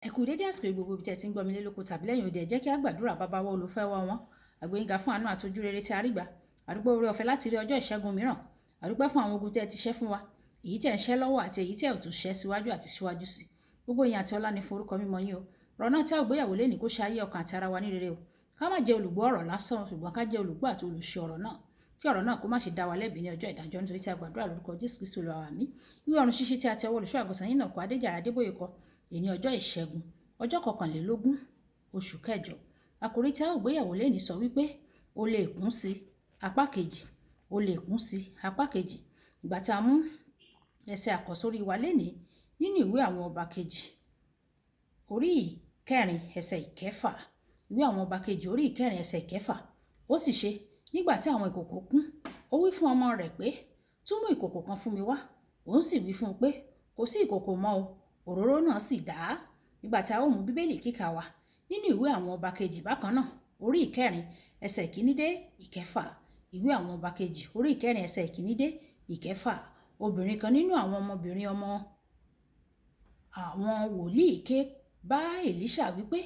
Ẹ kú dédé àsìkò gbogbo ibi tí ẹ ti ń gbọ́ mi lé lóko tàbí lẹ́yìn òde, ẹ jẹ́ kí á gbàdúrà. Bàbá wa olùfẹ́ wa wọn, àgbéyìnga fún àánú àtojú rere tí a rí gbà. Àdúpẹ́ oore ọ̀fẹ́ láti rí ọjọ́ ìṣẹ́gun mìíràn. Àdúpẹ́ fún àwọn ogun tí ẹ ti ṣẹ́ fún wa, èyí tí ẹ ń ṣẹ́ lọ́wọ́ àti èyí tí ẹ ò tún ṣẹ́ síwájú àti síwájú sí. Gbogbo ìyìn àti ọlá ni fún orúkọ mímọ́ yín o. Ọ̀rọ̀ náà tí a ò gbéyàwó lé ní kó ṣe ayé ọkàn àti ara wa ní rere o. Ká má jẹ́ olùgbọ́ ọ̀rọ̀ lásán, ṣùgbọ́n ká jẹ́ olùgbọ́ àti olùṣe ọ̀rọ̀ náà. Kí ọ̀rọ̀ náà kó má ṣe dá wa lẹ́bi ní ọjọ́ ìdájọ́, nítorí tí a gbàdúrà lórúkọ Jésù Kristi Olúwa wa. Ìwé ọ̀run ṣíṣí tí a ti ọwọ́ olùṣọ́ àgùntàn yín náà kọ Adéjàre Adébóyè kọ, èní ọjọ́ ìṣẹ́gun, ọjọ́ 21 oṣù kẹjọ. Àkòrí tí a ò gbéyàwó lé ní sọ wípé o lè kún sí apá kejì, o lè kún sí apá kejì. Ìgbà tí a mú ẹsẹ̀ àkọ́sórí wa lénìí nínú ìwé àwọn ọba kejì orí ìkẹrin ẹsẹ̀ ìkẹfà. Ìwé àwọn ọba kejì orí ìkẹrin ẹsẹ̀ ìkẹfà. Ó sì ṣe nígbà tí àwọn ìkòkò kún, ó wí fún ọmọ rẹ̀ pé, tún mú ìkòkò kan fún mi wá. Òun sì wí fún un pé, kò sí ìkòkò mọ́ o. Òróró náà sì dà á. Nígbà tí a ó mú bíbélì kíkà wa nínú ìwé àwọn ọba kejì bákan náà orí ìkẹrin ẹsẹ̀ ìkíní dé ìkẹfà. Ìwé àwọn ọba kejì orí ìkẹrin ẹsẹ̀ ìkíní dé ìkẹfà. Obìnrin kan nínú àwọn ọmọbìnrin ọmọ àwọn wòlíì ké bá Èlíṣà wípé,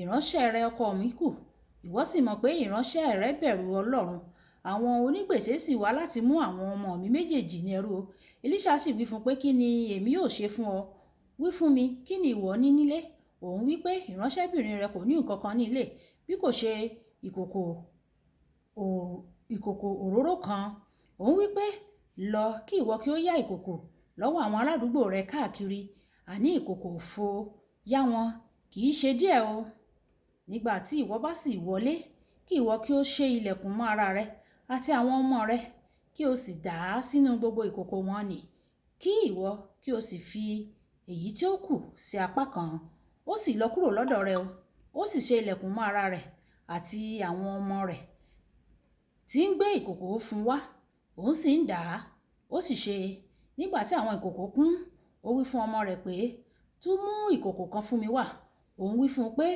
ìránṣẹ́ rẹ ọkọ mi kù, ìwọ sì mọ̀ pé ìránṣẹ́ rẹ bẹ̀rù Ọlọ́run. Àwọn onígbèsè sì wá láti mú àwọn ọmọ mi méjèèjì ní ẹrú o. Èlíṣà sì wí fún pé, kí ni èmi yóò ṣe fún ọ? Wí fún mi, kí ni ìwọ ní nílé? Òun wí pé, ìránṣẹ́bìnrin rẹ kò ní nǹkan kan ní ilé bí kò ṣe ìkòkò òróró kan. Òun wí pé, lọ kí ìwọ kí ó yá ìkòkò lọ́wọ́ àwọn aládùúgbò rẹ káàkiri, àní ìkòkò òfo yá wọn, kì í ṣe díẹ̀ o. Nígbà tí ìwọ bá sì wọlé, kí ìwọ kí ó ṣe ilẹ̀kùn mọ́ ara rẹ àti àwọn ọmọ rẹ, kí o sì dà á sínú gbogbo ìkòkò wọn nì, kí ìwọ kí o sì fi èyí tí ó kù sí apá kan. Ó sì lọ kúrò lọ́dọ̀ rẹ o. Ó sì ṣe ilẹ̀kùn mọ́ ara rẹ̀ àti àwọn ọmọ rẹ̀ tí ń gbé ìkòkò fún wá. Òun sì ń dà á. Ó sì ṣe nígbà tí àwọn ìkòkò kún, ó wí fún ọmọ rẹ̀ pé, tún mú ìkòkò kan fún mi wá. Òun wí fún un pé,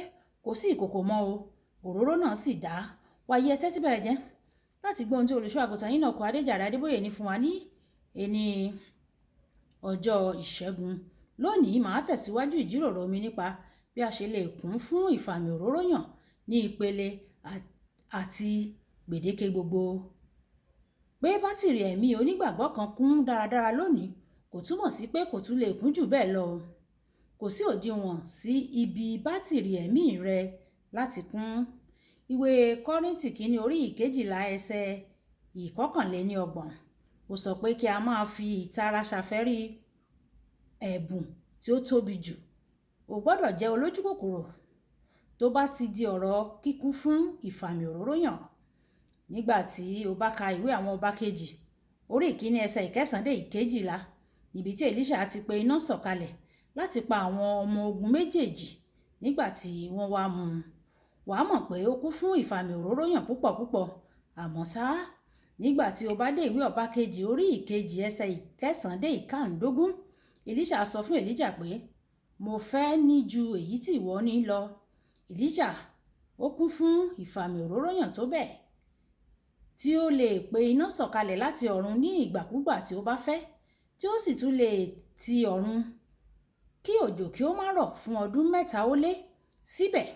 kò sí ìkòkò mọ́ o. Òróró náà sì dà á. Wàyí ẹ tẹ́tí bẹ̀rẹ̀ jẹ́ láti gbọ́ ohun tí olùṣọ́ àgùntàn yín náà kọ Adéjàre Adébóyè ní fún wa ní ẹni ọjọ́ ìṣẹ́gun. Lónìí màá tẹ̀síwájú ìjíròrò mi nípa bí a ṣe lè kún fún ìfàmì òróró yàn ní ìpele àti gbèdéke gbogbo. Pé bátìrì ẹ̀mí onígbàgbọ́ kan kún dáradára lónìí kò túmọ̀ sí pé kò tún lè kún jù bẹ́ẹ̀ lọ. Kò sí òdiwọ̀n sí ibi bátìrì ẹ̀mí rẹ láti kún. Ìwé Kọ́ríńtì kìíní orí ìkejìlá ẹsẹ̀ ìkọkànléníọgbọ̀n. Ó sọ pé kí a máa fi ìtara ṣàfẹ́rí ẹ̀bùn tí ó tóbi jù. O gbọ́dọ̀ jẹ́ olójú kòkòrò tó bá ti di ọ̀rọ̀ kíkún fún ìfàmì òróró yàn. Nígbà tí o bá ka ìwé àwọn ọba kejì orí ìkíní ẹsẹ̀ ìkẹsàn-án dé ìkejìlá, níbi tí Èlíṣà ti pe iná sọ̀kalẹ̀ láti pa àwọn ọmọ ogun méjèèjì nígbà tí wọ́n wá mú un, wàá mọ̀ pé ó kún fún ìfàmì òróró yàn púpọ̀ púpọ̀. Àmọ́ ṣá, nígbà tí o bá dé ìwé ọba kejì orí ìkejì ẹsẹ̀ ìkẹsàn-án dé ìkarùndógún, Èlíṣà sọ fún Èlíjà pé, mo fẹ́ ní ju èyí tí ìwọ ní lọ. Èlíjà ó kún fún ìfàmì òróró yàn tó bẹ́ẹ̀ tí ó lè pe iná sọ̀kalẹ̀ láti ọ̀run ní ìgbàkúgbà tí ó bá fẹ́, tí ó sì tún lè ti ọ̀run kí òjò kí ó má rọ̀ fún ọdún 3 ó lé. Síbẹ̀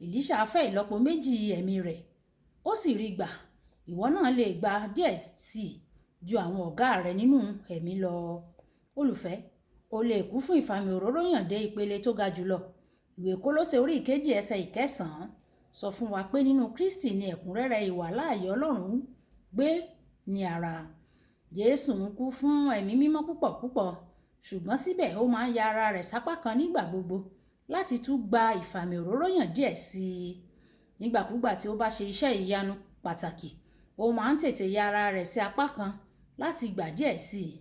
Èlíṣà fẹ́ ìlọ́po méjì ẹ̀mí rẹ̀, ó sì rí gbà. Ìwọ náà lè gba díẹ̀ sí ju àwọn ọ̀gá rẹ nínú ẹ̀mí lọ. Olùfẹ́, o lè kún fún ìfàmì òróró yàn dé ìpele tó ga jùlọ. Ìwé Kólósè orí ìkejì ẹsẹ̀ ìkẹsàn-án sọ fún wa pé nínú Kristi ni ẹ̀kúnrẹ́rẹ́ ìwà láàyè Ọlọ́run gbé ní ara. Jésù ń kú fún ẹ̀mí mímọ́ púpọ̀ púpọ̀, ṣùgbọ́n síbẹ̀ ó máa ń ya ara rẹ̀ sápá kan nígbà gbogbo láti tún gba ìfàmì òróró yàn díẹ̀ sí i. Nígbàkúgbà tí ó bá ṣe iṣẹ́ ìyanu pàtàkì, ó máa ń tètè ya ara rẹ̀ sí apá kan láti gbà díẹ̀ sí i.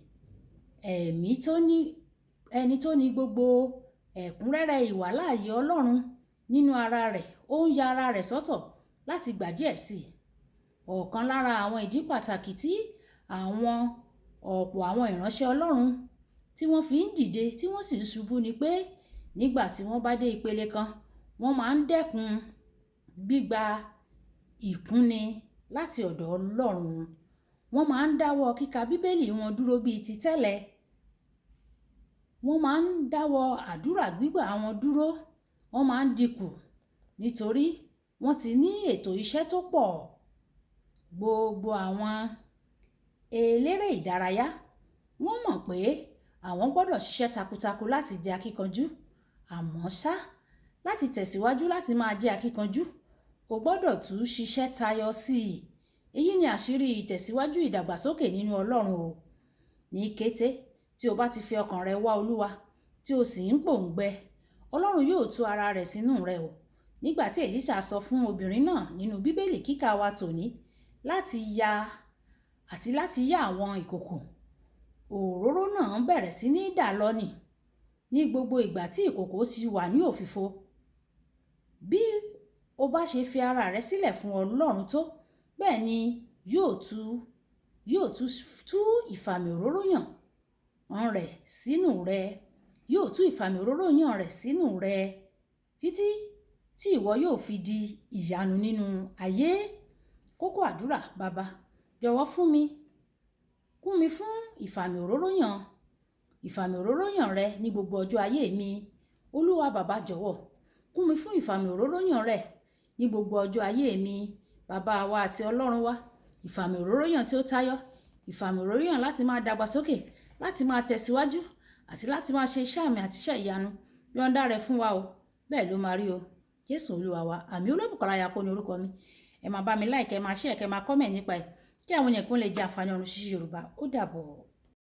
Ẹni tó ní gbogbo ẹ̀kúnrẹ́rẹ́ ìwà láàyè Ọlọ́run nínú ara rẹ̀, ó ń ya ara rẹ̀ sọ́tọ̀ láti gbà díẹ̀ sí i. Ọ̀kan lára àwọn ìdí pàtàkì tí ọ̀pọ̀ àwọn ìránṣẹ́ Ọlọ́run tí wọ́n fi ń dìde tí wọ́n sì ń ṣubú ni pé nígbà tí wọ́n bá dé ìpele kan, wọ́n máa ń dẹ́kun gbígba ìkúnni láti ọ̀dọ̀ Ọlọ́run. Wọ́n máa ń dáwọ́ kíka bíbélì wọn dúró bíi ti tẹ́lẹ̀. Wọ́n máa ń dáwọ́ àdúrà gbígbà wọn dúró wọ́n máa ń dínkù nítorí wọ́n ti ní ètò iṣẹ́ tó pọ̀. Gbogbo àwọn eléré ìdárayá wọ́n mọ̀ pé àwọn gbọ́dọ̀ ṣiṣẹ́ takuntakun láti di akíkanjú. Àmọ́ ṣá, láti tẹ̀síwájú láti máa jẹ́ akíkanjú, o gbọ́dọ̀ tún ṣiṣẹ́ tayọ sí i. Èyí ni àṣírí ìtẹ̀síwájú ìdàgbàsókè nínú Ọlọ́run o. Ní kété tí o bá ti fi ọkàn rẹ wá Olúwa, tí o sì ń pòǹgbẹ, Ọlọ́run yóò tú ara rẹ̀ sínú rẹ o. Nígbà tí Èlíṣà sọ fún obìnrin náà nínú Bíbélì kíkà wa tòní láti yá àwọn ìkòkò, òróró náà bẹ̀rẹ̀ sí ní dà lọ ní gbogbo ìgbà tí ìkòkò sì wà ní òfìfo. Bí o bá ṣe fi ara rẹ sílẹ̀ fún Ọlọ́run tó, bẹ́ẹ̀ ni yóò tú ìfàmì òróró yàn rẹ̀ sínú rẹ. Yóò tú ìfàmì òróró yàn rẹ̀ sínú rẹ títí tí ìwọ yóò fi di ìyanu nínú ayé. Kókó àdúrà: Bàbá, jọ̀wọ́ kún mi fún ìfàmì òróró yàn rẹ ní gbogbo ọjọ́ ayé mi. Olúwa bàbá, jọ̀wọ́ kún mi fún ìfàmì òróró yàn rẹ ní gbogbo ọjọ́ ayé mi. Bàbá wa àti Ọlọ́run wa, ìfàmì òróró yàn tí ó tayọ, ìfàmì òróró yàn láti máa dàgbàsókè, láti máa tẹ̀síwájú àti láti máa ṣe iṣẹ́ àmì àti iṣẹ́ ìyanu. Yọ̀ǹda rẹ̀ fún wa o. Bẹ́ẹ̀ ló máa rí o. Jésù Olúwa wa. Àmì Olúbùkọ́lá Ayako ní orúkọ mi. Ẹ máa bá mi like, ẹ máa share, ẹ máa comment nípa ẹ̀ kí àwọn ènìyàn kí wọ́n lè jẹ àǹfààní ọ̀run ṣíṣí Yorùbá. Ó dàbọ̀.